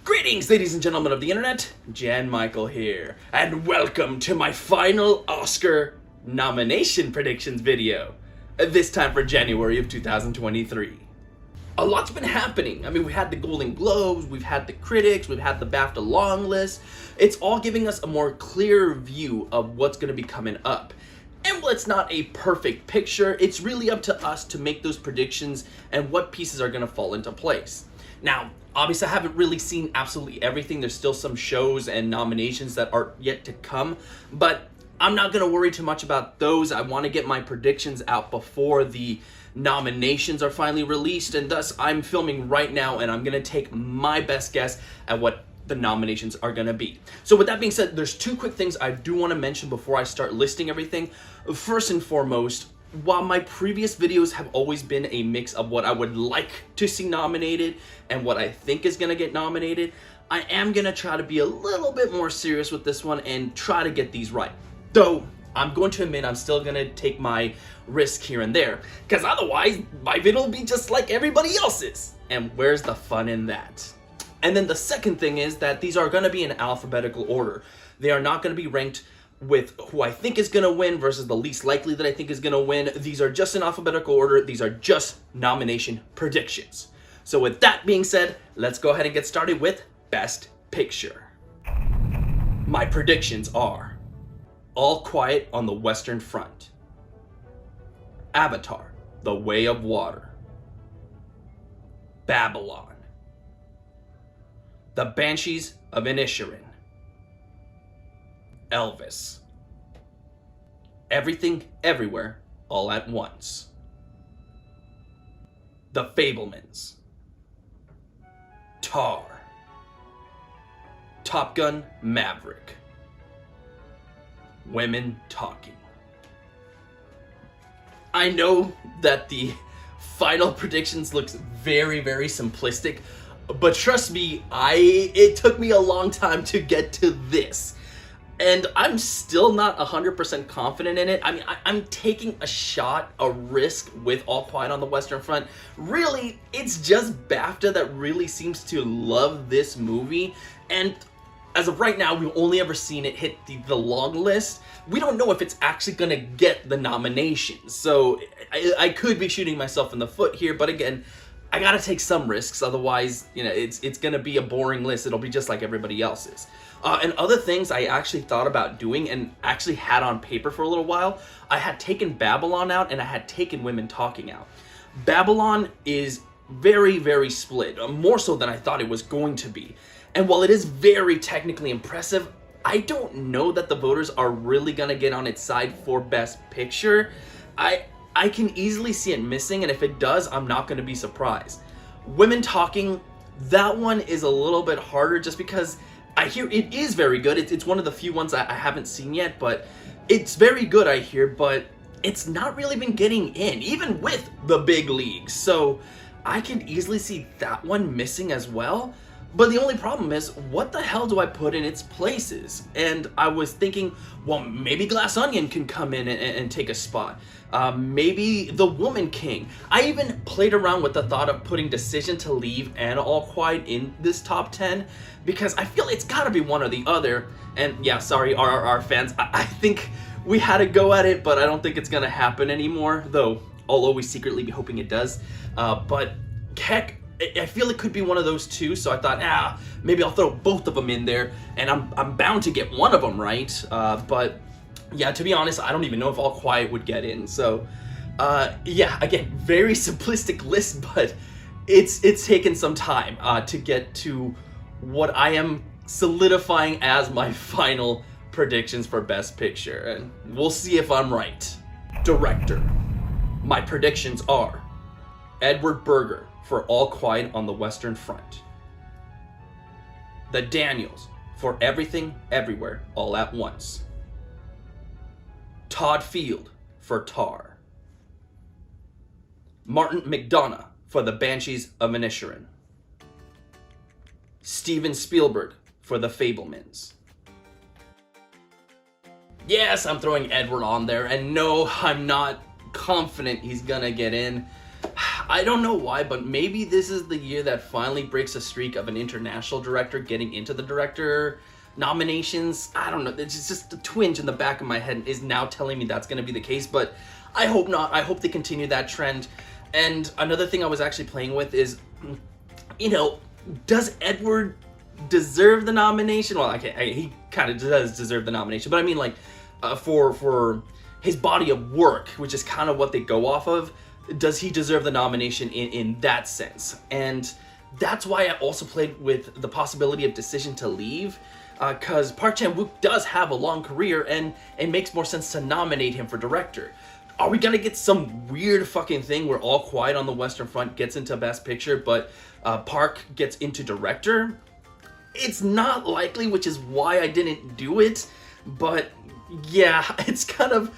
Greetings, ladies and gentlemen of the internet, Jan Michael here, and welcome to my final Oscar nomination predictions video, this time for January of 2023. A lot's been happening. I mean, we had the Golden Globes, we've had the critics, we've had the BAFTA long list. It's all giving us a more clear view of what's going to be coming up. And while it's not a perfect picture, it's really up to us to make those predictions and what pieces are going to fall into place. Now, obviously I haven't really seen absolutely everything. There's still some shows and nominations that are yet to come, but I'm not going to worry too much about those. I want to get my predictions out before the nominations are finally released, and thus I'm filming right now and I'm going to take my best guess at what the nominations are going to be. So with that being said, there's two quick things I do want to mention before I start listing everything. First and foremost, while my previous videos have always been a mix of what I would like to see nominated and what I think is going to get nominated, I am going to try to be a little bit more serious with this one and try to get these right. Though, I'm going to admit I'm still going to take my risk here and there, because otherwise my video will be just like everybody else's. And where's the fun in that? And then the second thing is that these are going to be in alphabetical order. They are not going to be ranked with who I think is going to win versus the least likely that I think is going to win. These are just in alphabetical order. These are just nomination predictions. So with that being said, let's go ahead and get started with Best Picture. My predictions are All Quiet on the Western Front, Avatar: The Way of Water, Babylon, The Banshees of Inisherin, Elvis, Everything Everywhere All at Once, The Fabelmans, Tar, Top Gun: Maverick, Women Talking. I know that the final predictions looks very, very simplistic, but trust me, it took me a long time to get to this. And I'm still not 100% confident in it. I mean, I'm taking a shot, a risk with All Quiet on the Western Front. Really, it's just BAFTA that really seems to love this movie. And as of right now, we've only ever seen it hit the long list. We don't know if it's actually going to get the nominations. So I could be shooting myself in the foot here. But again, I got to take some risks. Otherwise, you know, it's going to be a boring list. It'll be just like everybody else's. And other things I actually thought about doing and actually had on paper for a little while, I had taken Babylon out and I had taken Women Talking out. Babylon is very, very split, more so than I thought it was going to be. And while it is very technically impressive, I don't know that the voters are really going to get on its side for Best Picture. I can easily see it missing, and if it does, I'm not going to be surprised. Women Talking, that one is a little bit harder just because I hear it is very good. It's one of the few ones I haven't seen yet, but it's very good, I hear, but it's not really been getting in, even with the big leagues. So I can easily see that one missing as well. But the only problem is, what the hell do I put in its places? And I was thinking, well, maybe Glass Onion can come in and take a spot. Maybe The Woman King. I even played around with the thought of putting Decision to Leave and All Quiet in this top 10, because I feel it's gotta be one or the other. And yeah, sorry, RRR fans, I think we had a go at it, but I don't think it's gonna happen anymore, though I'll always secretly be hoping it does. But heck, I feel it could be one of those two, so I thought, maybe I'll throw both of them in there, and I'm bound to get one of them right. But yeah, to be honest, I don't even know if All Quiet would get in. So yeah, again, very simplistic list, but it's taken some time to get to what I am solidifying as my final predictions for Best Picture, and we'll see if I'm right. Director. My predictions are Edward Berger for All Quiet on the Western Front, the Daniels for Everything Everywhere All at Once, Todd Field for Tar, Martin McDonagh for The Banshees of Inisherin, Steven Spielberg for The Fabelmans. Yes, I'm throwing Edward on there, and no, I'm not confident he's gonna get in. I don't know why, but maybe this is the year that finally breaks a streak of an international director getting into the director nominations. I don't know. It's just a twinge in the back of my head is now telling me that's going to be the case, but I hope not. I hope they continue that trend. And another thing I was actually playing with is, you know, does Edward deserve the nomination? Well, he kind of does deserve the nomination, but I mean, like, for his body of work, which is kind of what they go off of, does he deserve the nomination in that sense? And that's why I also played with the possibility of Decision to Leave, because Park Chan-wook does have a long career, and it makes more sense to nominate him for director. Are we gonna get some weird fucking thing where All Quiet on the Western Front gets into Best Picture, but Park gets into director? It's not likely, which is why I didn't do it, but yeah, it's kind of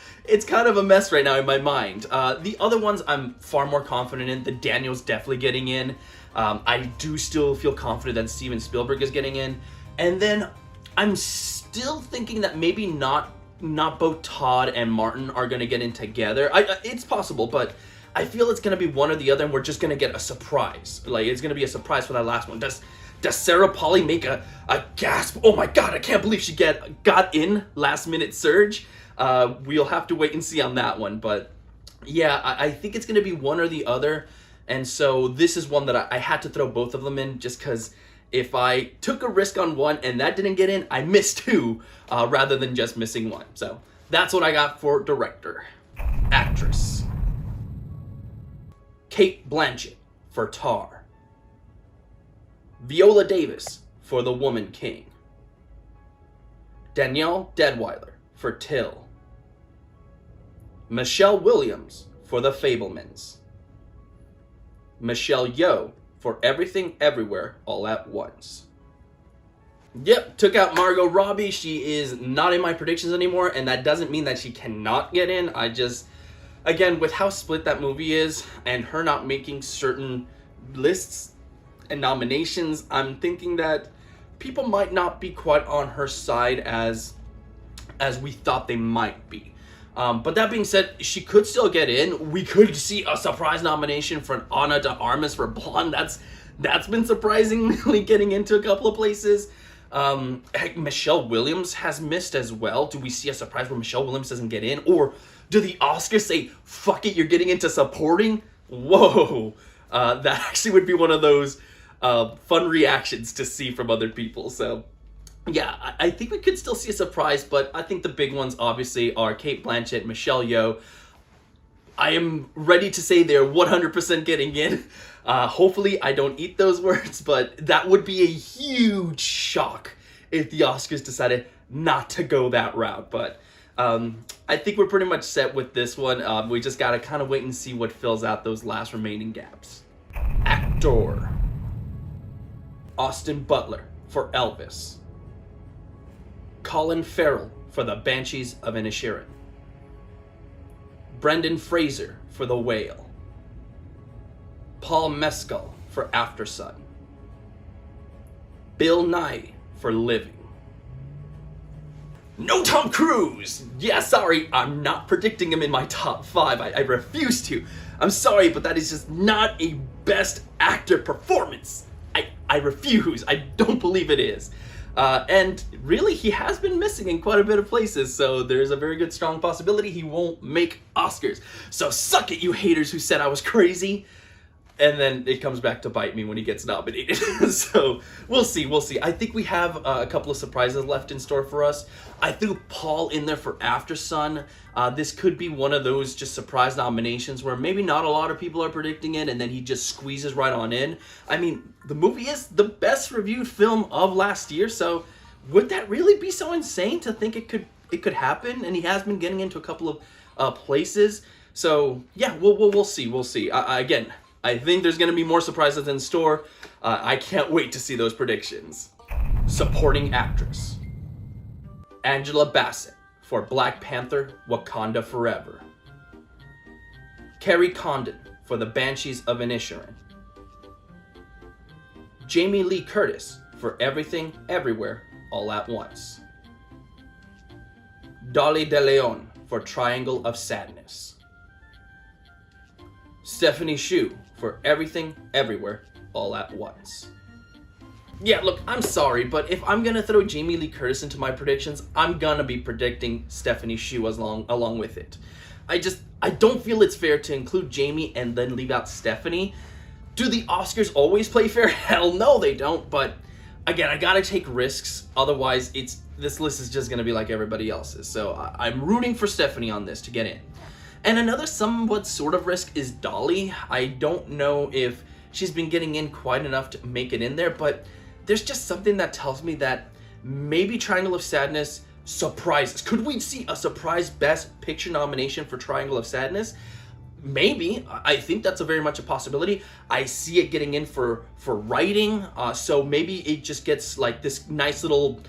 a mess right now in my mind. The other ones I'm far more confident in. The Daniel's definitely getting in. I do still feel confident that Steven Spielberg is getting in. And then I'm still thinking that maybe not both Todd and Martin are going to get in together. It's possible, but I feel it's going to be one or the other, and we're just going to get a surprise. Like, it's going to be a surprise for that last one. Does Sarah Polley make a gasp? Oh my god, I can't believe she got in last minute surge. We'll have to wait and see on that one. But yeah, I think it's going to be one or the other. And so this is one that I had to throw both of them in, just because if I took a risk on one and that didn't get in, I missed two rather than just missing one. So that's what I got for director. Actress: Cate Blanchett for Tar. Viola Davis for The Woman King. Danielle Deadwyler for Till. Michelle Williams for The Fabelmans. Michelle Yeoh for Everything Everywhere All at Once. Yep, took out Margot Robbie. She is not in my predictions anymore, and that doesn't mean that she cannot get in. I just, again, with how split that movie is and her not making certain lists and nominations, I'm thinking that people might not be quite on her side as we thought they might be. But that being said, she could still get in. We could see a surprise nomination for Ana de Armas for Blonde. That's been surprisingly getting into a couple of places. Heck, Michelle Williams has missed as well. Do we see a surprise where Michelle Williams doesn't get in? Or do the Oscars say, fuck it, you're getting into supporting? Whoa. That actually would be one of those fun reactions to see from other people. So yeah, I think we could still see a surprise, but I think the big ones obviously are Cate Blanchett, Michelle Yeoh. I am ready to say they're 100% getting in. Hopefully I don't eat those words, but that would be a huge shock if the Oscars decided not to go that route. But I think we're pretty much set with this one. We just gotta kind of wait and see what fills out those last remaining gaps. Actor: Austin Butler for Elvis. Colin Farrell for The Banshees of Inisherin. Brendan Fraser for The Whale. Paul Mescal for After Sun. Bill Nighy for Living. No Tom Cruise! Yeah, sorry, I'm not predicting him in my top 5. I refuse to. I'm sorry, but that is just not a best actor performance. I refuse. I don't believe it is. And really, he has been missing in quite a bit of places, so there's a very good strong possibility he won't make Oscars. So suck it, you haters who said I was crazy. And then it comes back to bite me when he gets nominated. So we'll see. I think we have a couple of surprises left in store for us. I threw Paul in there for After Sun. This could be one of those just surprise nominations where maybe not a lot of people are predicting it, and then he just squeezes right on in. I mean, the movie is the best reviewed film of last year, so would that really be so insane to think it could happen? And he has been getting into a couple of places. So yeah, we'll see. Again, I think there's going to be more surprises in store. I can't wait to see those predictions. Supporting actress: Angela Bassett for Black Panther: Wakanda Forever. Kerry Condon for The Banshees of Inisherin. Jamie Lee Curtis for Everything Everywhere All at Once. Dolly De Leon for Triangle of Sadness. Stephanie Hsu for Everything, Everywhere, All at Once. Yeah, look, I'm sorry, but if I'm gonna throw Jamie Lee Curtis into my predictions, I'm gonna be predicting Stephanie Hsu along with it. I don't feel it's fair to include Jamie and then leave out Stephanie. Do the Oscars always play fair? Hell no, they don't, but again, I gotta take risks, otherwise this list is just gonna be like everybody else's. So I'm rooting for Stephanie on this to get in. And another somewhat sort of risk is Dolly. I don't know if she's been getting in quite enough to make it in there, but there's just something that tells me that maybe Triangle of Sadness surprises. Could we see a surprise Best Picture nomination for Triangle of Sadness? Maybe. I think that's very much a possibility. I see it getting in for writing, so maybe it just gets like this nice little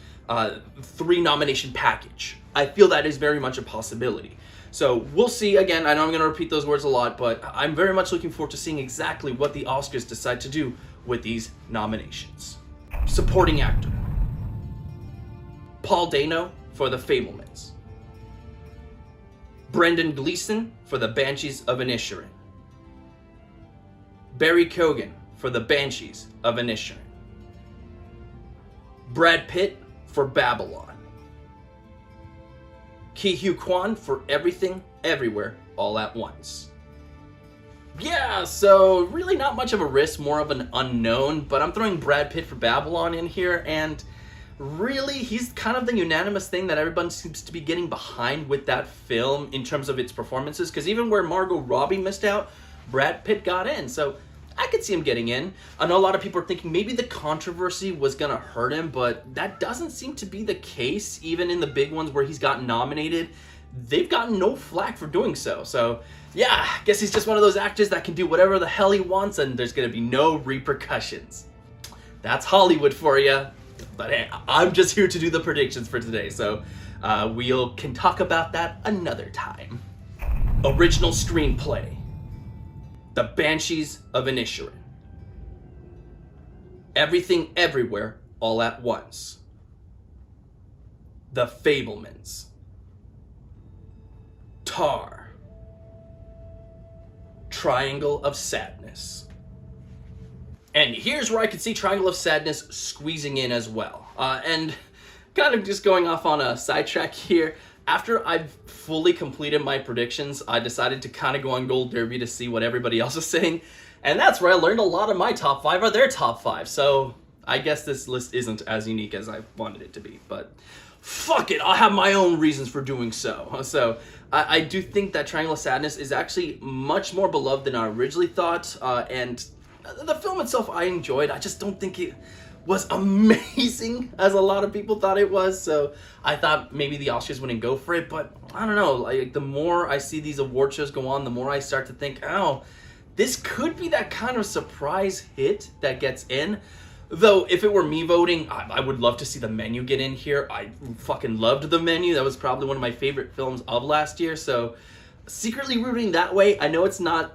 3 nomination package. I feel that is very much a possibility. So we'll see. Again, I know I'm going to repeat those words a lot, but I'm very much looking forward to seeing exactly what the Oscars decide to do with these nominations. Supporting Actor. Paul Dano for The Fabelmans. Brendan Gleeson for The Banshees of Inisherin. Barry Keoghan for The Banshees of Inisherin. Brad Pitt for Babylon. Ke Huy Quan for Everything, Everywhere, All at Once. Yeah, so really not much of a risk, more of an unknown, but I'm throwing Brad Pitt for Babylon in here, and really he's kind of the unanimous thing that everyone seems to be getting behind with that film in terms of its performances, because even where Margot Robbie missed out, Brad Pitt got in, so I could see him getting in. I know a lot of people are thinking maybe the controversy was gonna hurt him, but that doesn't seem to be the case. Even in the big ones where he's gotten nominated, they've gotten no flack for doing so. So yeah, I guess he's just one of those actors that can do whatever the hell he wants and there's gonna be no repercussions. That's Hollywood for you. But hey, I'm just here to do the predictions for today, so we can talk about that another time. Original Screenplay. The Banshees of Inisherin. Everything, Everywhere, All at Once. The Fabelmans. Tar. Triangle of Sadness. And here's where I could see Triangle of Sadness squeezing in as well. And kind of just going off on a sidetrack here, after I've fully completed my predictions, I decided to kind of go on Gold Derby to see what everybody else is saying. And that's where I learned a lot of my top 5 are their top 5. So I guess this list isn't as unique as I wanted it to be. But fuck it, I have my own reasons for doing so. So I do think that Triangle of Sadness is actually much more beloved than I originally thought. And the film itself I enjoyed. I just don't think it was amazing as a lot of people thought it was, so I thought maybe the Oscars wouldn't go for it, but I don't know, like the more I see these award shows go on, the more I start to think, oh, this could be that kind of surprise hit that gets in. Though, if it were me voting, I would love to see The Menu get in here. I fucking loved The Menu. That was probably one of my favorite films of last year, so secretly rooting that way. I know it's not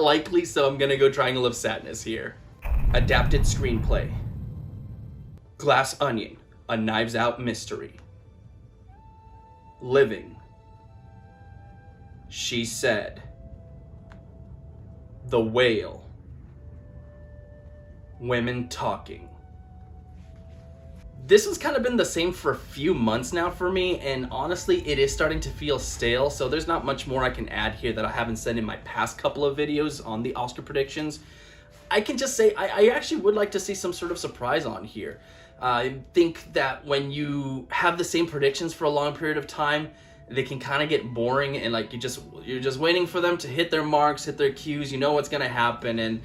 likely, so I'm gonna go Triangle of Sadness here. Adapted Screenplay. Glass Onion, A Knives Out Mystery. Living. She Said. The Whale. Women Talking. This has kind of been the same for a few months now for me, and honestly, it is starting to feel stale, so there's not much more I can add here that I haven't said in my past couple of videos on the Oscar predictions. I can just say I actually would like to see some sort of surprise on here. I think that when you have the same predictions for a long period of time, they can kind of get boring, and like you're just waiting for them to hit their marks, hit their cues, you know what's gonna happen, and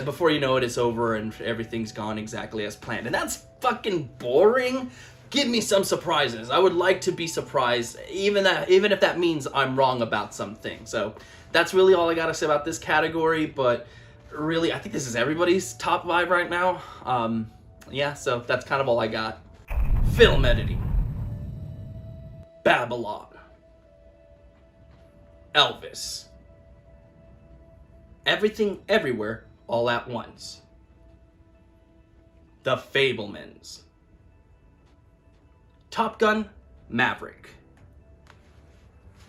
before you know it, it's over and everything's gone exactly as planned. And that's fucking boring. Give me some surprises. I would like to be surprised, even if that means I'm wrong about something. So that's really all I gotta say about this category, but really, I think this is everybody's top 5 right now. Yeah, so that's kind of all I got. Film editing. Babylon. Elvis. Everything, Everywhere, All at Once. The Fabelmans. Top Gun, Maverick.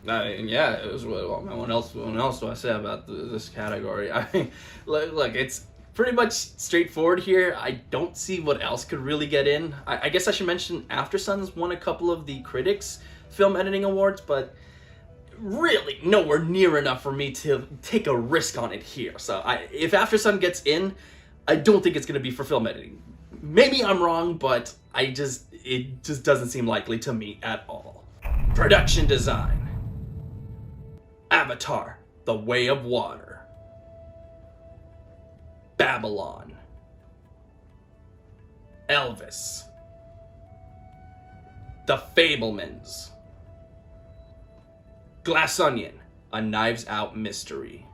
Yeah, it was what else do I say about this category? I mean, look, it's pretty much straightforward here. I don't see what else could really get in. I guess I should mention After Sun's won a couple of the Critics Film Editing Awards, but really nowhere near enough for me to take a risk on it here. So if After Sun gets in, I don't think it's going to be for film editing. Maybe I'm wrong, but it just doesn't seem likely to me at all. Production design. Avatar, The Way of Water. Babylon. Elvis. The Fabelmans. Glass Onion, A Knives Out Mystery.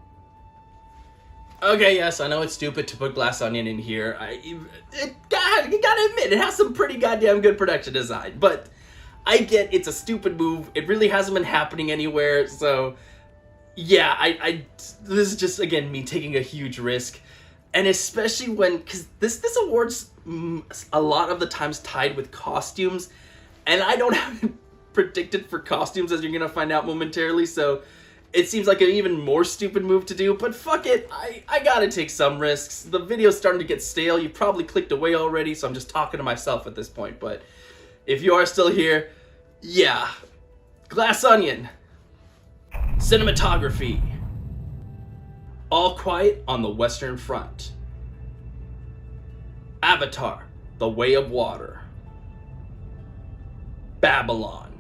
Okay, yes, I know it's stupid to put Glass Onion in here. You gotta admit, it has some pretty goddamn good production design. But I get it's a stupid move. It really hasn't been happening anywhere. So, yeah, this is just, again, me taking a huge risk. And especially when, because this award's a lot of the times tied with costumes. And I don't have it predicted for costumes, as you're going to find out momentarily. So it seems like an even more stupid move to do, but fuck it, I gotta take some risks. The video's starting to get stale. You probably clicked away already, so I'm just talking to myself at this point. But if you are still here, yeah. Glass Onion. Cinematography. All Quiet on the Western Front. Avatar, The Way of Water. Babylon.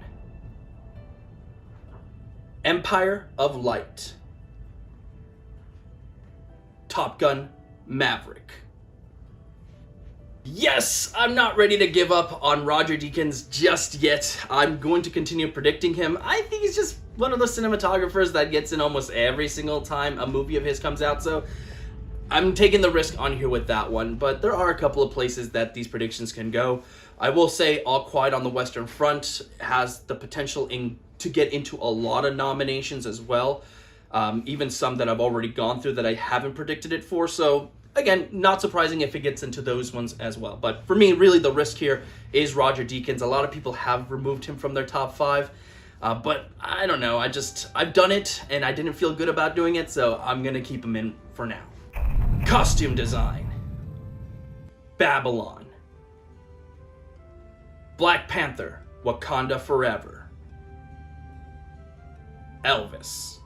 Empire of Light. Top Gun Maverick. Yes, I'm not ready to give up on Roger Deakins just yet. I'm going to continue predicting him. I think he's just one of those cinematographers that gets in almost every single time a movie of his comes out, so I'm taking the risk on here with that one, but there are a couple of places that these predictions can go. I will say All Quiet on the Western Front has the potential to get into a lot of nominations as well. Even some that I've already gone through that I haven't predicted it for. So again, not surprising if it gets into those ones as well. But for me, really the risk here is Roger Deakins. A lot of people have removed him from their top 5. But I don't know. I've done it and I didn't feel good about doing it. So I'm going to keep him in for now. Costume design. Babylon. Black Panther, Wakanda Forever. Elvis.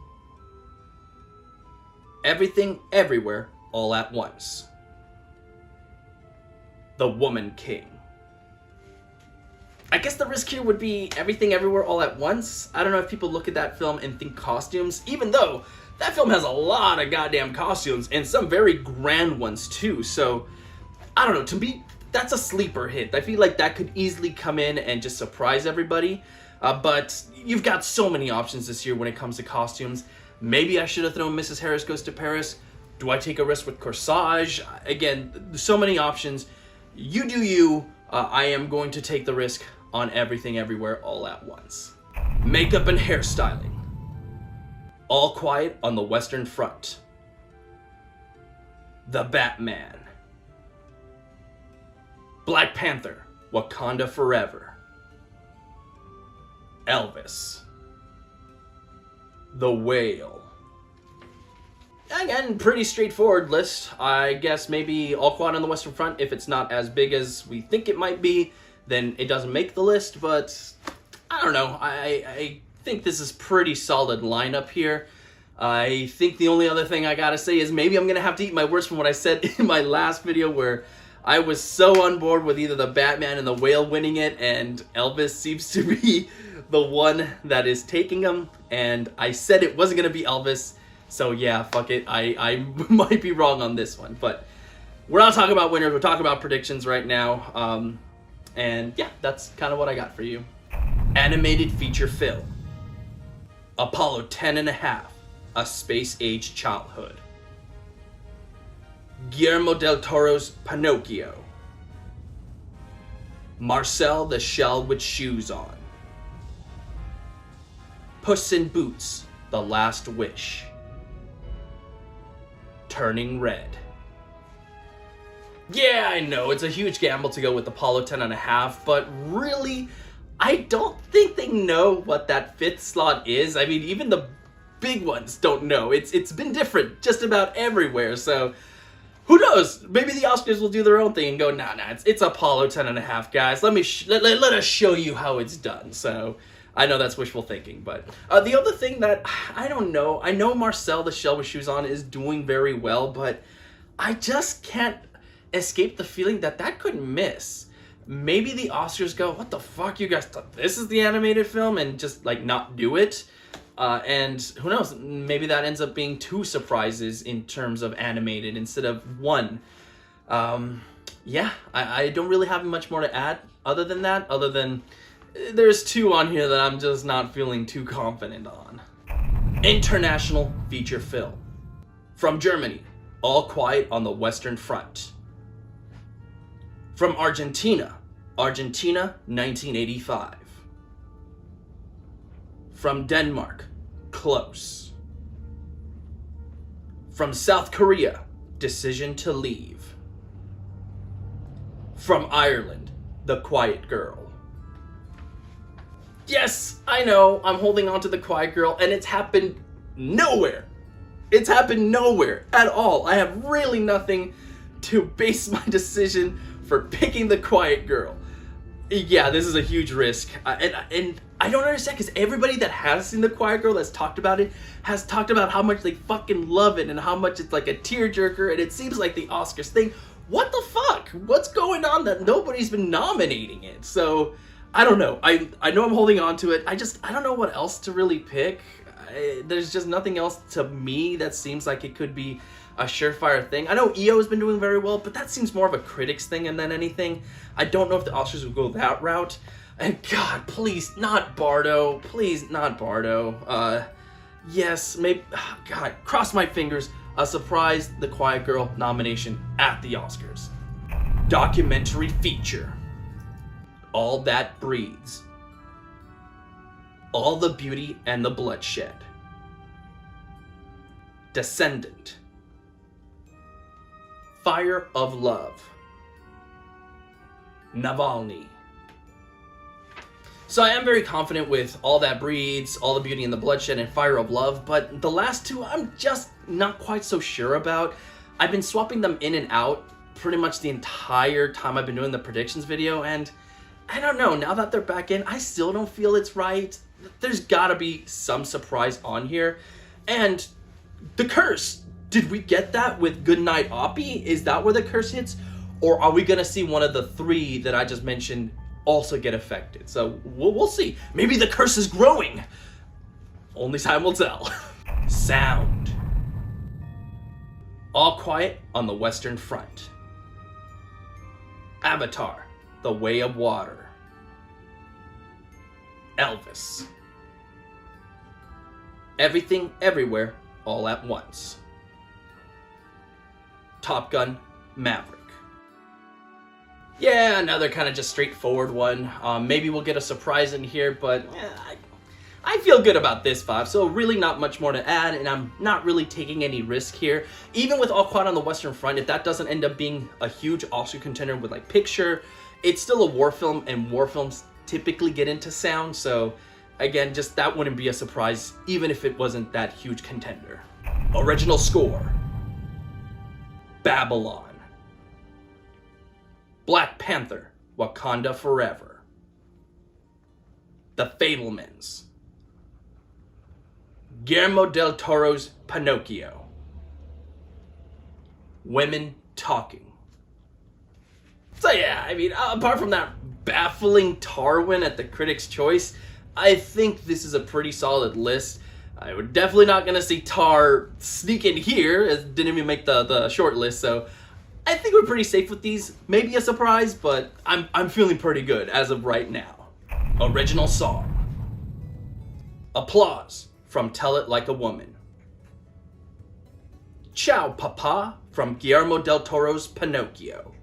Everything, Everywhere, All at Once. The Woman King. I guess the risk here would be Everything, Everywhere, All at Once. I don't know if people look at that film and think costumes, even though that film has a lot of goddamn costumes and some very grand ones too. So, I don't know, to me, that's a sleeper hit. I feel like that could easily come in and just surprise everybody. But you've got so many options this year when it comes to costumes. Maybe I should have thrown Mrs. Harris Goes to Paris. Do I take a risk with Corsage? Again, so many options. You do you. I am going to take the risk on Everything Everywhere All at Once. Makeup and hairstyling. All Quiet on the Western Front. The Batman. Black Panther, Wakanda Forever. Elvis. The Whale. Again, pretty straightforward list. I guess maybe All Quiet on the Western Front, if it's not as big as we think it might be, then it doesn't make the list, but I don't know. I think this is pretty solid lineup here. I think the only other thing I gotta say is maybe I'm gonna have to eat my words from what I said in my last video where I was so on board with either the Batman and the Whale winning it, and Elvis seems to be the one that is taking them, and I said it wasn't gonna be Elvis, so yeah, fuck it, I might be wrong on this one, but we're not talking about winners, we're talking about predictions right now, and yeah, that's kind of what I got for you. Animated feature film. Apollo 10.5, A Space-Age Childhood. Guillermo del Toro's Pinocchio. Marcel the Shell with Shoes On. Puss in Boots, The Last Wish. Turning Red. Yeah, I know, it's a huge gamble to go with Apollo 10.5, but really, I don't think they know what that fifth slot is. I mean, even the big ones don't know. It's been different just about everywhere, so who knows? Maybe the Oscars will do their own thing and go, nah, it's Apollo 10.5, guys. Let us show you how it's done. So I know that's wishful thinking, but the other thing that I don't know, I know Marcel the Shell with Shoes On is doing very well, but I just can't escape the feeling that could miss. Maybe the Oscars go, what the fuck, you guys thought this is the animated film, and just like not do it. And who knows, maybe that ends up being 2 surprises in terms of animated instead of 1. Yeah, I don't really have much more to add other than there's 2 on here that I'm just not feeling too confident on. International feature film. From Germany, All Quiet on the Western Front. From Argentina, 1985. From Denmark, Close. From South Korea, Decision to Leave. From Ireland, The Quiet Girl. Yes, I know, I'm holding on to The Quiet Girl, and it's happened nowhere. It's happened nowhere at all. I have really nothing to base my decision for picking The Quiet Girl. Yeah, this is a huge risk, and I don't understand, because everybody that has seen The Quiet Girl that's talked about it has talked about how much they fucking love it and how much it's like a tearjerker, and it seems like the Oscars thing. What the fuck? What's going on that nobody's been nominating it? So I don't know. I know I'm holding on to it. I don't know what else to really pick. There's just nothing else to me that seems like it could be a surefire thing. I know EO has been doing very well, but that seems more of a critics thing than anything. I don't know if the Oscars will go that route. And God, please, not Bardo. Please, not Bardo. Yes, maybe, God, cross my fingers. A surprise The Quiet Girl nomination at the Oscars. Documentary feature. All That Breathes. All the Beauty and the Bloodshed. Descendant. Fire of Love. Navalny. So I am very confident with All That Breathes, All the Beauty and the Bloodshed, and Fire of Love, but the last 2 I'm just not quite so sure about. I've been swapping them in and out pretty much the entire time I've been doing the predictions video, and I don't know, now that they're back in, I still don't feel it's right. There's gotta be some surprise on here. And the curse, did we get that with Goodnight Oppie? Is that where the curse hits? Or are we gonna see one of the 3 that I just mentioned also get affected? So we'll see. Maybe the curse is growing. Only time will tell. Sound. All Quiet on the Western Front. Avatar, The Way of Water. Elvis. Everything, Everywhere, All at Once. Top Gun, Maverick. Yeah, another kind of just straightforward one. Maybe we'll get a surprise in here, but I feel good about this 5, so really not much more to add, and I'm not really taking any risk here. Even with All Quiet on the Western Front, if that doesn't end up being a huge Oscar contender with like picture, it's still a war film, and war films typically get into sound, so again, just that wouldn't be a surprise, even if it wasn't that huge contender. Original score. Babylon. Black Panther, Wakanda Forever. The Fabelmans. Guillermo del Toro's Pinocchio. Women Talking. So yeah, I mean, apart from that baffling Tar win at the Critics' Choice, I think this is a pretty solid list. We're definitely not going to see Tar sneak in here, as it didn't even make the short list, so I think we're pretty safe with these. Maybe a surprise, but I'm feeling pretty good as of right now. Original song. Applause from Tell It Like a Woman. Ciao Papa from Guillermo del Toro's Pinocchio.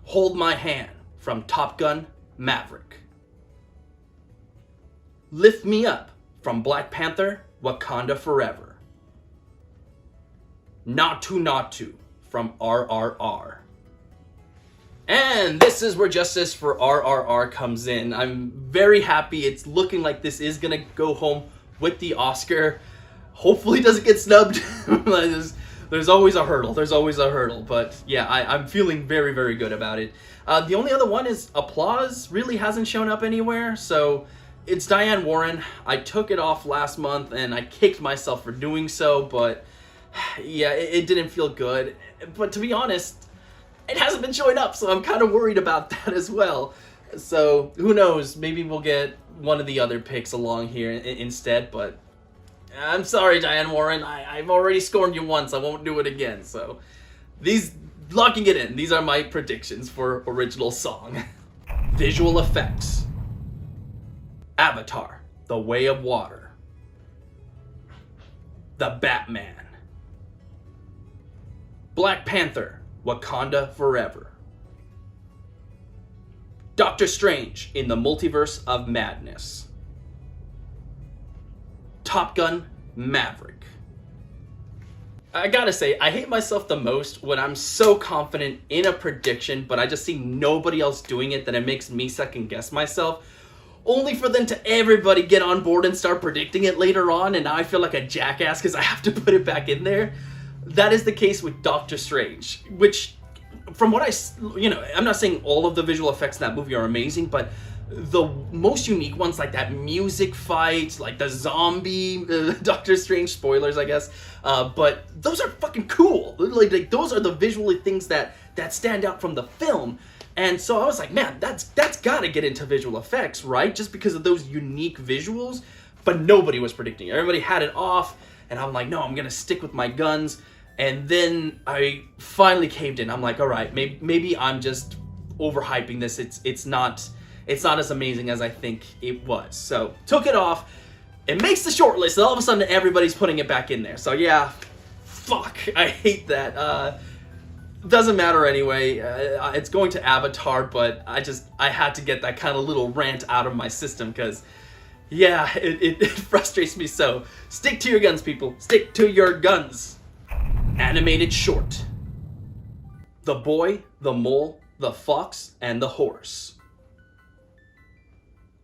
Hold My Hand from Top Gun, Maverick. Lift Me Up from Black Panther, Wakanda Forever. Natu Natu from RRR. And this is where justice for RRR comes in. I'm very happy. It's looking like this is gonna go home with the Oscar. Hopefully it doesn't get snubbed. There's always a hurdle. But yeah, I'm feeling very, very good about it. The only other one is Applause really hasn't shown up anywhere. So it's Diane Warren. I took it off last month and I kicked myself for doing so. But yeah, it didn't feel good. But to be honest, it hasn't been showing up, so I'm kind of worried about that as well. So who knows? Maybe we'll get one of the other picks along here instead. But I'm sorry, Diane Warren. I've already scorned you once. I won't do it again. So locking it in. These are my predictions for original song. Visual effects. Avatar: The Way of Water. The Batman. Black Panther: Wakanda Forever. Doctor Strange in the Multiverse of Madness. Top Gun: Maverick. I gotta say, I hate myself the most when I'm so confident in a prediction, but I just see nobody else doing it that it makes me second guess myself, only for them to everybody get on board and start predicting it later on, and now I feel like a jackass because I have to put it back in there. That is the case with Doctor Strange, which, from what I'm not saying all of the visual effects in that movie are amazing, but the most unique ones, like that music fight, like the zombie Doctor Strange, spoilers, I guess, but those are fucking cool. Like those are the visually things that stand out from the film. And so I was like, man, that's gotta get into visual effects, right? Just because of those unique visuals. But nobody was predicting it. Everybody had it off, and I'm like, no, I'm gonna stick with my guns. And then I finally caved in. I'm like, all right, maybe I'm just overhyping this. It's not as amazing as I think it was. So took it off. It makes the short list, and all of a sudden everybody's putting it back in there. So yeah, fuck, I hate that. Doesn't matter anyway. It's going to Avatar, but I had to get that kind of little rant out of my system because, yeah, it frustrates me so. Stick to your guns, people. Stick to your guns. Animated short. The Boy, the Mole, the Fox, and the Horse.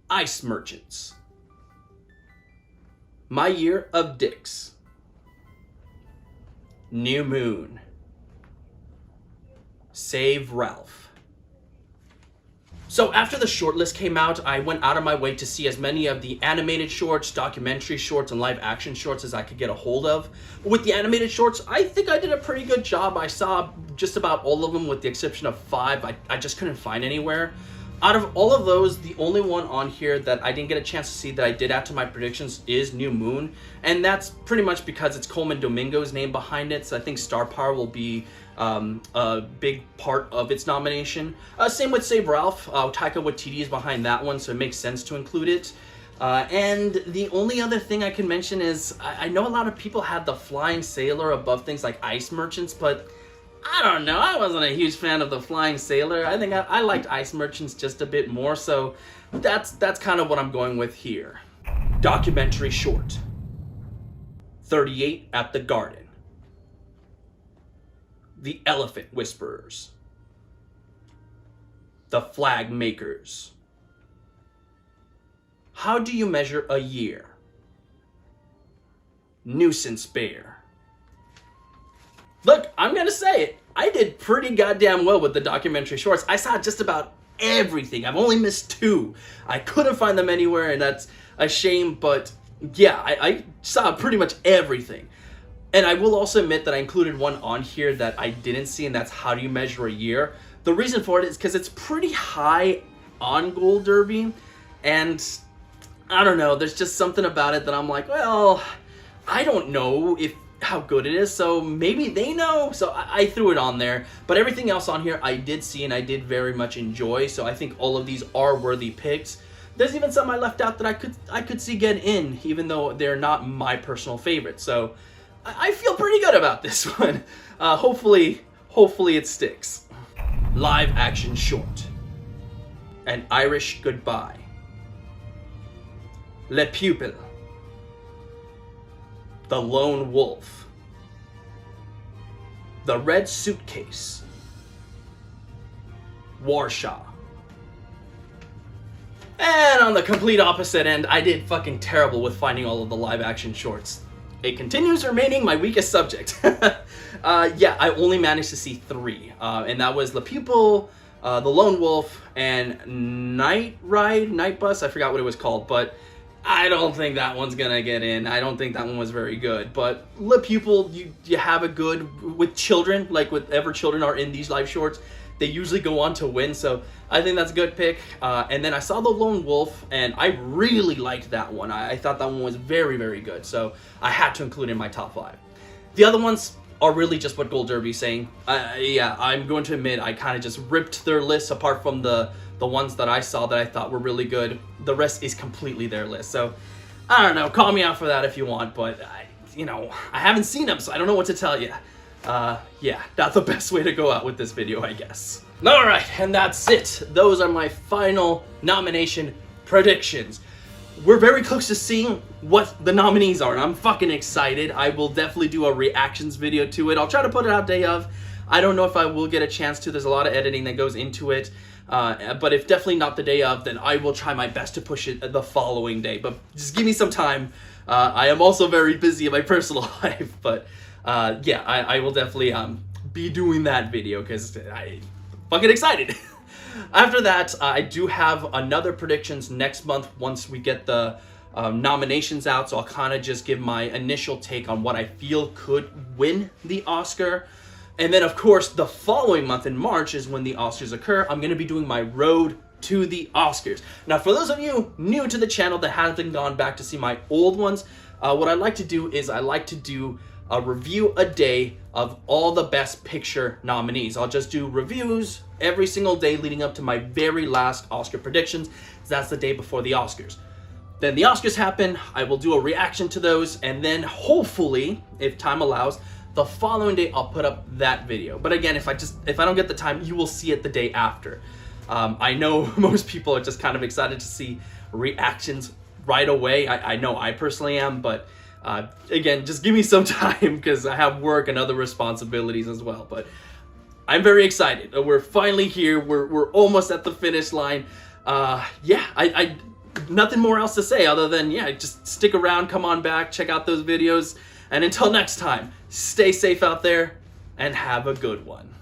Ice Merchants. My Year of Dicks. New Moon. Save Ralph. So after the shortlist came out, I went out of my way to see as many of the animated shorts, documentary shorts, and live action shorts as I could get a hold of. With the animated shorts, I think I did a pretty good job. I saw just about all of them with the exception of 5 I just couldn't find anywhere. Out of all of those, the only one on here that I didn't get a chance to see that I did add to my predictions is New Moon. And that's pretty much because it's Coleman Domingo's name behind it, so I think star power will be a big part of its nomination. Same with Save Ralph. Taika Waititi is behind that one, so it makes sense to include it. And the only other thing I can mention is I know a lot of people had the Flying Sailor above things like Ice Merchants, but I don't know. I wasn't a huge fan of the Flying Sailor. I think I liked Ice Merchants just a bit more, so that's kind of what I'm going with here. Documentary short. 38 at the Garden. The Elephant Whisperers. The Flag Makers. How do you measure a year? Nuisance Bear. Look, I'm gonna say it. I did pretty goddamn well with the documentary shorts. I saw just about everything. I've only missed 2. I couldn't find them anywhere, and that's a shame, but yeah, I saw pretty much everything. And I will also admit that I included one on here that I didn't see, and that's How Do You Measure a Year? The reason for it is because it's pretty high on Gold Derby, and I don't know, there's just something about it that I'm like, well, I don't know how good it is, so maybe they know. So I threw it on there, but everything else on here I did see and I did very much enjoy, so I think all of these are worthy picks. There's even some I left out that I could see get in, even though they're not my personal favorite. So I feel pretty good about this one. Hopefully it sticks. Live action short. An Irish Goodbye. Le Pupil. The Lone Wolf. The Red Suitcase. Warsaw. And on the complete opposite end, I did fucking terrible with finding all of the live action shorts. It continues remaining my weakest subject. Yeah, I only managed to see 3. And that was La Pupil, The Lone Wolf, and Night Bus. I forgot what it was called, but I don't think that one's gonna get in. I don't think that one was very good. But La Pupil, you have a good, with children, like whatever children are in these live shorts, they usually go on to win, so I think that's a good pick. And then I saw The Lone Wolf, and I really liked that one. I thought that one was very, very good, so I had to include it in my top 5. The other ones are really just what Gold Derby's saying. Yeah, I'm going to admit I kind of just ripped their list apart from the ones that I saw that I thought were really good. The rest is completely their list, so I don't know, call me out for that if you want, but I haven't seen them, so I don't know what to tell you. Yeah, not the best way to go out with this video, I guess. Alright, and that's it. Those are my final nomination predictions. We're very close to seeing what the nominees are, and I'm fucking excited. I will definitely do a reactions video to it. I'll try to put it out day of. I don't know if I will get a chance to. There's a lot of editing that goes into it. But if definitely not the day of, then I will try my best to push it the following day. But just give me some time. I am also very busy in my personal life, but yeah, I will definitely be doing that video because I'm fucking excited. After that, I do have another predictions next month once we get the nominations out, so I'll kind of just give my initial take on what I feel could win the Oscar. And then, of course, the following month in March is when the Oscars occur. I'm going to be doing my road to the Oscars. Now, for those of you new to the channel that haven't gone back to see my old ones, what I like to do is I like to do a review a day of all the Best Picture nominees. I'll just do reviews every single day leading up to my very last Oscar predictions. That's the day before the Oscars. Then the Oscars happen, I will do a reaction to those, and then hopefully, if time allows, the following day I'll put up that video. But again, if I don't get the time, you will see it the day after. I know most people are just kind of excited to see reactions right away. I know I personally am, but again, just give me some time because I have work and other responsibilities as well. But I'm very excited. We're finally here. We're almost at the finish line. Yeah, I nothing more else to say other than, yeah, just stick around, come on back, check out those videos. And until next time, stay safe out there and have a good one.